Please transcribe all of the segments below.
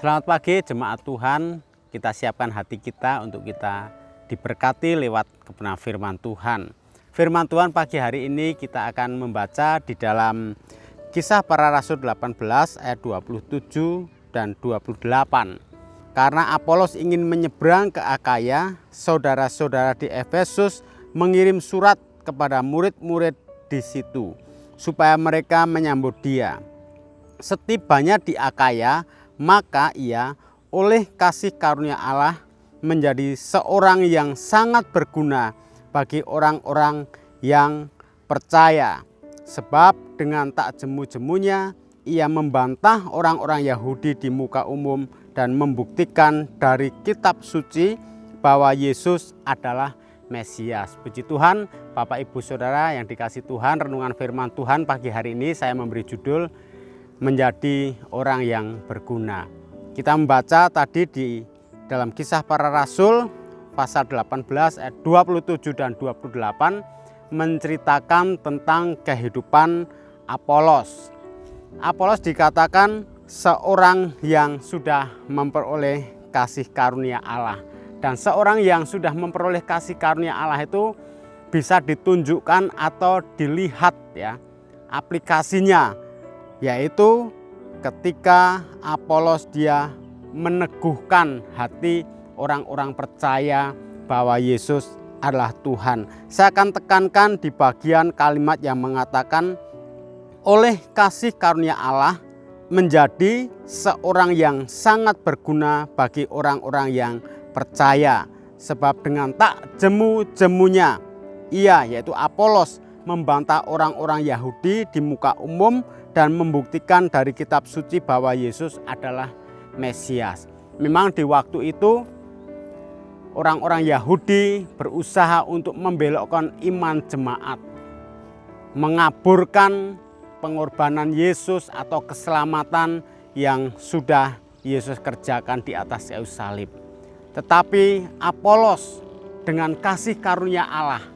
Selamat pagi jemaat Tuhan, kita siapkan hati kita untuk kita diberkati lewat kebenaran firman Tuhan. Firman Tuhan pagi hari ini kita akan membaca di dalam Kisah Para Rasul 18 ayat 27 dan 28. Karena Apolos ingin menyeberang ke Akaya, saudara-saudara di Efesus mengirim surat kepada murid-murid di situ supaya mereka menyambut dia. Setibanya di Akaya, maka ia oleh kasih karunia Allah menjadi seorang yang sangat berguna bagi orang-orang yang percaya. Sebab dengan tak jemu-jemunya ia membantah orang-orang Yahudi di muka umum dan membuktikan dari kitab suci bahwa Yesus adalah Mesias. Puji Tuhan, Bapak Ibu Saudara yang dikasih Tuhan, renungan firman Tuhan pagi hari ini saya memberi judul menjadi orang yang berguna. Kita membaca tadi di dalam Kisah Para Rasul pasal 18 ayat 27 dan 28 menceritakan tentang kehidupan Apolos. Apolos dikatakan seorang yang sudah memperoleh kasih karunia Allah. Dan seorang yang sudah memperoleh kasih karunia Allah itu bisa ditunjukkan atau dilihat ya aplikasinya, yaitu ketika Apolos dia meneguhkan hati orang-orang percaya bahwa Yesus adalah Tuhan. Saya akan tekankan di bagian kalimat yang mengatakan oleh kasih karunia Allah menjadi seorang yang sangat berguna bagi orang-orang yang percaya. Sebab dengan tak jemu-jemunya ia yaitu Apolos membantah orang-orang Yahudi di muka umum dan membuktikan dari kitab suci bahwa Yesus adalah Mesias. Memang di waktu itu orang-orang Yahudi berusaha untuk membelokkan iman jemaat, mengaburkan pengorbanan Yesus atau keselamatan yang sudah Yesus kerjakan di atas kayu salib. Tetapi Apolos dengan kasih karunia Allah,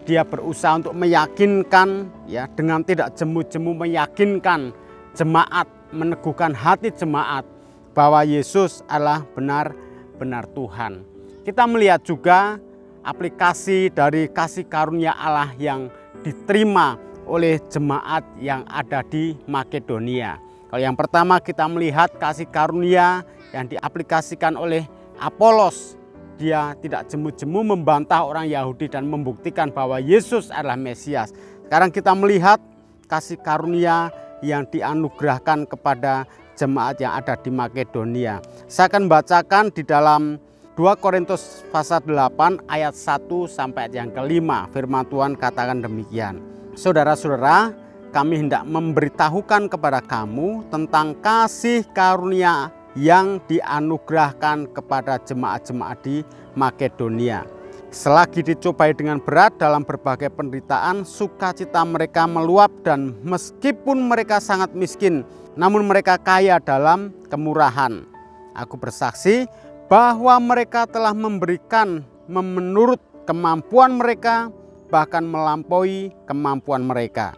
dia berusaha untuk meyakinkan ya dengan tidak jemu-jemu meyakinkan jemaat, meneguhkan hati jemaat bahwa Yesus adalah benar-benar Tuhan. Kita melihat juga aplikasi dari kasih karunia Allah yang diterima oleh jemaat yang ada di Makedonia. Kalau yang pertama kita melihat kasih karunia yang diaplikasikan oleh Apolos. Dia tidak jemu-jemu membantah orang Yahudi dan membuktikan bahwa Yesus adalah Mesias. Sekarang kita melihat kasih karunia yang dianugerahkan kepada jemaat yang ada di Makedonia. Saya akan bacakan di dalam 2 Korintus pasal 8 ayat 1 sampai ayat yang kelima. Firman Tuhan katakan demikian. Saudara-saudara, kami hendak memberitahukan kepada kamu tentang kasih karunia yang dianugerahkan kepada jemaat-jemaat di Makedonia. Selagi dicobai dengan berat dalam berbagai penderitaan, sukacita mereka meluap dan meskipun mereka sangat miskin, namun mereka kaya dalam kemurahan. Aku bersaksi bahwa mereka telah memberikan menurut kemampuan mereka, bahkan melampaui kemampuan mereka.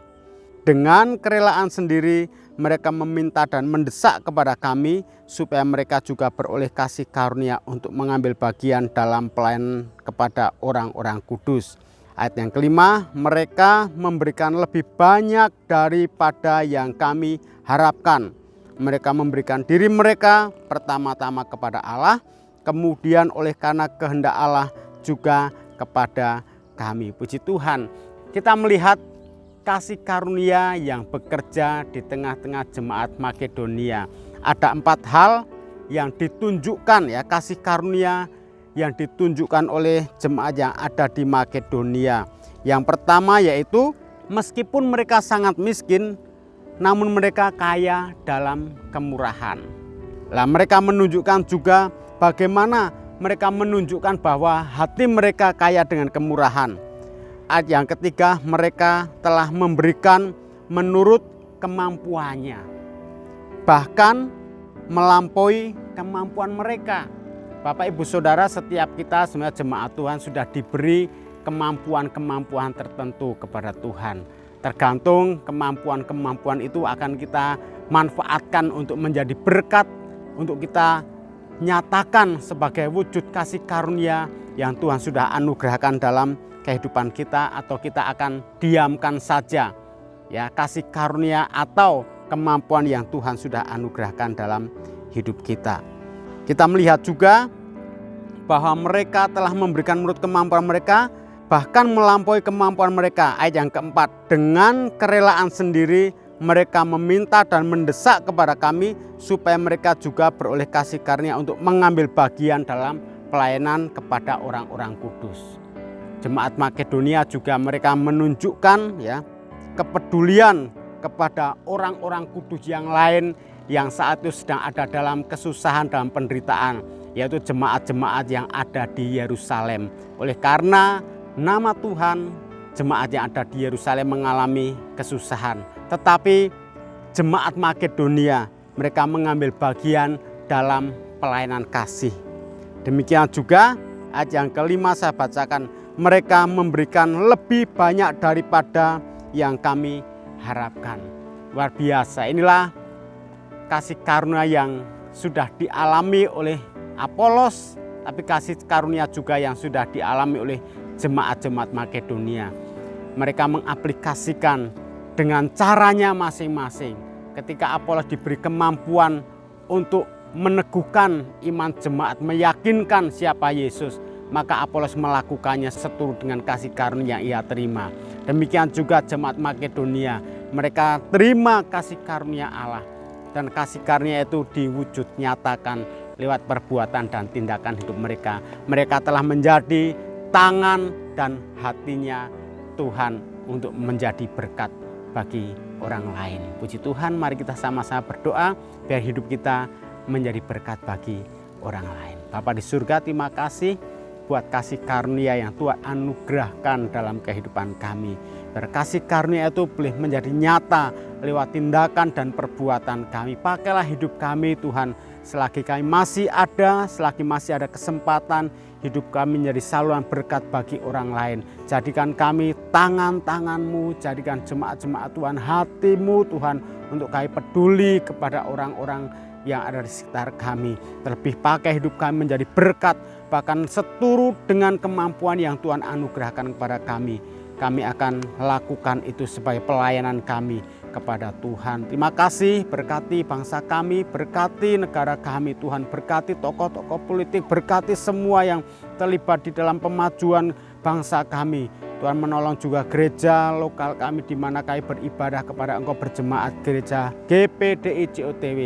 Dengan kerelaan sendiri, mereka meminta dan mendesak kepada kami supaya mereka juga beroleh kasih karunia untuk mengambil bagian dalam pelayanan kepada orang-orang kudus. Ayat yang kelima, mereka memberikan lebih banyak daripada yang kami harapkan. Mereka memberikan diri mereka pertama-tama kepada Allah, kemudian oleh karena kehendak Allah juga kepada kami. Puji Tuhan, kita melihat kasih karunia yang bekerja di tengah-tengah jemaat Makedonia. Ada 4 hal yang ditunjukkan ya, kasih karunia yang ditunjukkan oleh jemaat yang ada di Makedonia. Yang pertama yaitu meskipun mereka sangat miskin, namun mereka kaya dalam kemurahan. Mereka menunjukkan juga bagaimana mereka menunjukkan bahwa hati mereka kaya dengan kemurahan. Ayat yang ketiga, mereka telah memberikan menurut kemampuannya, bahkan melampaui kemampuan mereka. Bapak Ibu Saudara, setiap kita sebenarnya jemaat Tuhan sudah diberi kemampuan-kemampuan tertentu kepada Tuhan. Tergantung kemampuan-kemampuan itu akan kita manfaatkan untuk menjadi berkat untuk kita nyatakan sebagai wujud kasih karunia yang Tuhan sudah anugerahkan dalam kehidupan kita, atau kita akan diamkan saja ya kasih karunia atau kemampuan yang Tuhan sudah anugerahkan dalam hidup kita. Kita melihat juga bahwa mereka telah memberikan menurut kemampuan mereka, bahkan melampaui kemampuan mereka. Ayat yang keempat, dengan kerelaan sendiri mereka meminta dan mendesak kepada kami supaya mereka juga beroleh kasih karunia untuk mengambil bagian dalam pelayanan kepada orang-orang kudus. Jemaat Makedonia juga mereka menunjukkan ya kepedulian kepada orang-orang kudus yang lain yang saat itu sedang ada dalam kesusahan, dalam penderitaan, yaitu jemaat-jemaat yang ada di Yerusalem. Oleh karena nama Tuhan, jemaat yang ada di Yerusalem mengalami kesusahan, tetapi jemaat Makedonia mereka mengambil bagian dalam pelayanan kasih. Demikian juga ayat yang kelima saya bacakan, mereka memberikan lebih banyak daripada yang kami harapkan. Luar biasa, inilah kasih karunia yang sudah dialami oleh Apolos, tapi kasih karunia juga yang sudah dialami oleh jemaat-jemaat Makedonia. Mereka mengaplikasikan dengan caranya masing-masing. Ketika Apolos diberi kemampuan untuk meneguhkan iman jemaat, meyakinkan siapa Yesus, maka Apolos melakukannya seturut dengan kasih karunia yang ia terima. Demikian juga jemaat Makedonia, mereka terima kasih karunia Allah, dan kasih karunia itu diwujud nyatakan lewat perbuatan dan tindakan hidup mereka. Mereka telah menjadi tangan dan hatinya Tuhan untuk menjadi berkat bagi orang lain. Puji Tuhan, mari kita sama-sama berdoa biar hidup kita menjadi berkat bagi orang lain. Bapa di surga, terima kasih buat kasih karunia yang Tuhan anugerahkan dalam kehidupan kami. Biar kasih karunia itu boleh menjadi nyata lewat tindakan dan perbuatan kami. Pakailah hidup kami Tuhan, selagi kami masih ada, selagi masih ada kesempatan, hidup kami menjadi saluran berkat bagi orang lain. Jadikan kami tangan-tangan-Mu, jadikan jemaat-jemaat Tuhan hati-Mu Tuhan, untuk kami peduli kepada orang-orang yang ada di sekitar kami. Terlebih pakai hidup kami menjadi berkat, bahkan seturut dengan kemampuan yang Tuhan anugerahkan kepada kami. Kami akan lakukan itu sebagai pelayanan kami kepada Tuhan. Terima kasih, berkati bangsa kami, berkati negara kami Tuhan, berkati tokoh-tokoh politik, berkati semua yang terlibat di dalam pemajuan bangsa kami. Tuhan menolong juga gereja lokal kami di mana kami beribadah kepada Engkau berjemaat, gereja GPDI JOTW.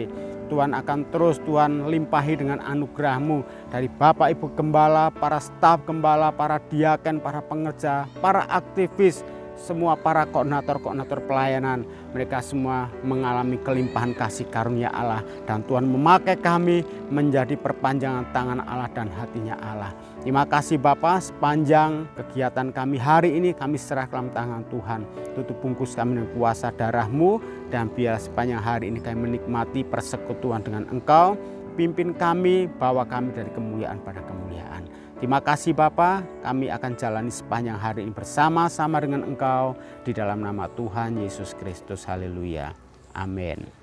Tuhan akan terus Tuhan limpahi dengan anugerah-Mu dari Bapak Ibu Gembala, para staf gembala, para diaken, para pengerja, para aktivis, semua para koordinator-koordinator pelayanan. Mereka semua mengalami kelimpahan kasih karunia Allah, dan Tuhan memakai kami menjadi perpanjangan tangan Allah dan hatinya Allah. Terima kasih Bapa, sepanjang kegiatan kami hari ini kami serah dalam tangan Tuhan. Tutup bungkus kami dengan kuasa darah-Mu, dan biar sepanjang hari ini kami menikmati persekutuan dengan Engkau. Pimpin kami, bawa kami dari kemuliaan pada kemuliaan. Terima kasih Bapa, kami akan jalani sepanjang hari ini bersama-sama dengan Engkau di dalam nama Tuhan Yesus Kristus. Haleluya. Amin.